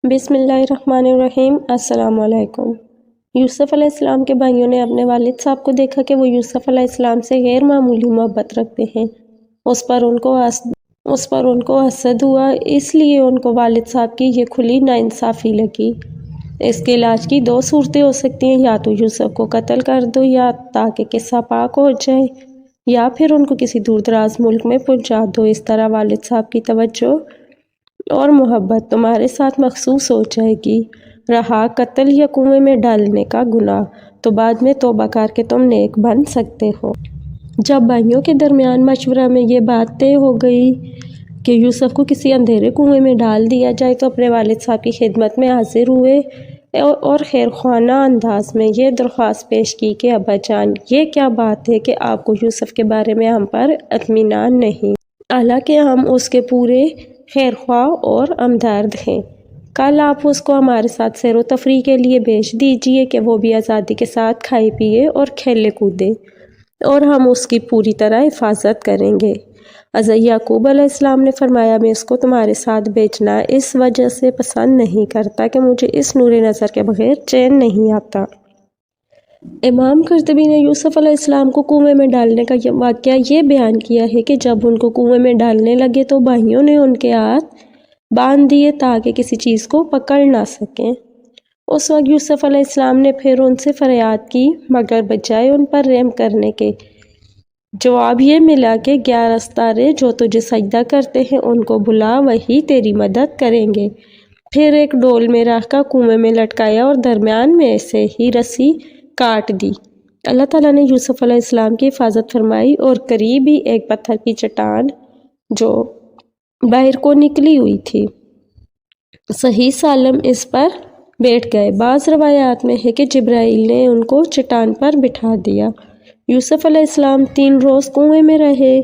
بسم اللہ الرحمن الرحیم۔ السلام علیکم۔ یوسف علیہ السلام کے بھائیوں نے اپنے والد صاحب کو دیکھا کہ وہ یوسف علیہ السلام سے غیر معمولی محبت رکھتے ہیں۔ اس پر ان کو حسد ہوا، اس لیے ان کو والد صاحب کی یہ کھلی ناانصافی لگی۔ اس کے علاج کی دو صورتیں ہو سکتی ہیں، یا تو یوسف کو قتل کر دو یا تاکہ قصہ پاک ہو جائے، یا پھر ان کو کسی دور دراز ملک میں پہنچا دو۔ اس طرح والد صاحب کی توجہ اور محبت تمہارے ساتھ مخصوص ہو جائے گی۔ رہا قتل یا کنویں میں ڈالنے کا گناہ، تو بعد میں توبہ کر کے تم نیک بن سکتے ہو۔ جب بھائیوں کے درمیان مشورہ میں یہ بات طے ہو گئی کہ یوسف کو کسی اندھیرے کنویں میں ڈال دیا جائے، تو اپنے والد صاحب کی خدمت میں حاضر ہوئے اور خیر خواہانہ انداز میں یہ درخواست پیش کی کہ ابا جان، یہ کیا بات ہے کہ آپ کو یوسف کے بارے میں ہم پر اطمینان نہیں، حالانکہ ہم اس کے پورے خیر خواہ اور ہمدرد ہیں۔ کل آپ اس کو ہمارے ساتھ سیر و تفریح کے لیے بھیج دیجئے کہ وہ بھی آزادی کے ساتھ کھائے پیے اور کھیلے کودے، اور ہم اس کی پوری طرح حفاظت کریں گے۔ حضرت یعقوب علیہ السلام نے فرمایا، میں اس کو تمہارے ساتھ بھیجنا اس وجہ سے پسند نہیں کرتا کہ مجھے اس نور نظر کے بغیر چین نہیں آتا۔ امام قرطبی نے یوسف علیہ السلام کو کنویں میں ڈالنے کا واقعہ یہ بیان کیا ہے کہ جب ان کو کنویں میں ڈالنے لگے تو بھائیوں نے ان کے ہاتھ باندھ دیے تاکہ کسی چیز کو پکڑ نہ سکیں۔ اس وقت یوسف علیہ السلام نے پھر ان سے فریاد کی، مگر بجائے ان پر رحم کرنے کے جواب یہ ملا کہ 11 ستارے جو تجھے سجدہ کرتے ہیں ان کو بلا، وہی تیری مدد کریں گے۔ پھر ایک ڈول میں رکھ کر کنویں میں لٹکایا اور درمیان میں سے ہی رسی کاٹ دی۔ اللہ تعالیٰ نے یوسف علیہ السلام کی حفاظت فرمائی اور قریب ہی ایک پتھر کی چٹان جو باہر کو نکلی ہوئی تھی، صحیح سالم اس پر بیٹھ گئے۔ بعض روایات میں ہے کہ جبرائیل نے ان کو چٹان پر بٹھا دیا۔ یوسف علیہ السلام 3 روز کنویں میں رہے۔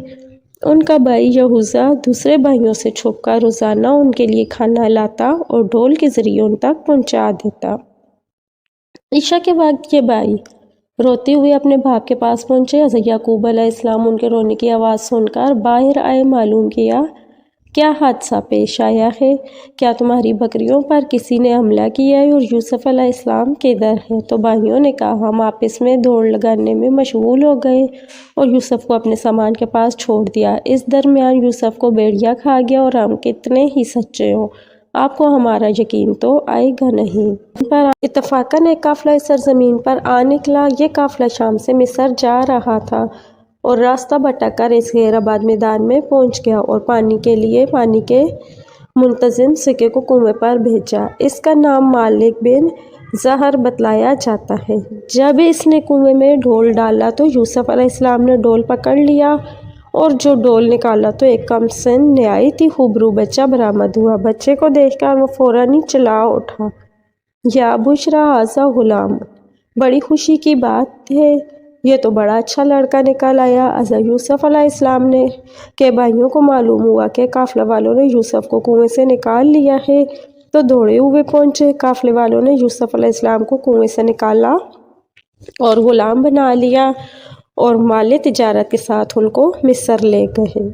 ان کا بھائی یہوذا دوسرے بھائیوں سے چھپ کر روزانہ ان کے لیے کھانا لاتا اور ڈھول کے ذریعے ان تک پہنچا دیتا۔ عشاء کے وقت یہ بھائی روتے ہوئے اپنے باپ کے پاس پہنچے۔ حضرت یعقوب علیہ السلام ان کے رونے کی آواز سن کر باہر آئے۔ معلوم کیا کیا حادثہ پیش آیا ہے، کیا تمہاری بکریوں پر کسی نے حملہ کیا ہے اور یوسف علیہ السلام کدھر ہے؟ تو بھائیوں نے کہا، ہم آپس میں دوڑ لگانے میں مشغول ہو گئے اور یوسف کو اپنے سامان کے پاس چھوڑ دیا۔ اس درمیان یوسف کو بھیڑیا کھا گیا، اور ہم کتنے ہی سچے ہوں، آپ کو ہمارا یقین تو آئے گا نہیں۔ پر اتفاقاً ایک قافلہ اس سرزمین پر آ نکلا۔ یہ قافلہ شام سے مصر جا رہا تھا اور راستہ بھٹک کر اس غیر آباد میدان میں پہنچ گیا اور پانی کے منتظم سکے کو کنویں پر بھیجا۔ اس کا نام مالک بن زہر بتلایا جاتا ہے۔ جب اس نے کنویں میں ڈول ڈالا تو یوسف علیہ السلام نے ڈول پکڑ لیا، اور جو ڈول نکالا تو ایک کم سن نہایت ہی خوبرو بچہ برآمد ہوا۔ بچے کو دیکھ کر وہ فوراً ہی چلا اٹھا، یا بشریٰ ھذا غلام، بڑی خوشی کی بات ہے، یہ تو بڑا اچھا لڑکا نکل آیا۔ حضرت یوسف علیہ السلام کے بھائیوں کو معلوم ہوا کہ قافلہ والوں نے یوسف کو کنویں سے نکال لیا ہے، تو دوڑے ہوئے پہنچے۔ قافلے والوں نے یوسف علیہ السلام کو کنویں سے نکالا اور غلام بنا لیا اور مال تجارت کے ساتھ ان کو مصر لے گئے۔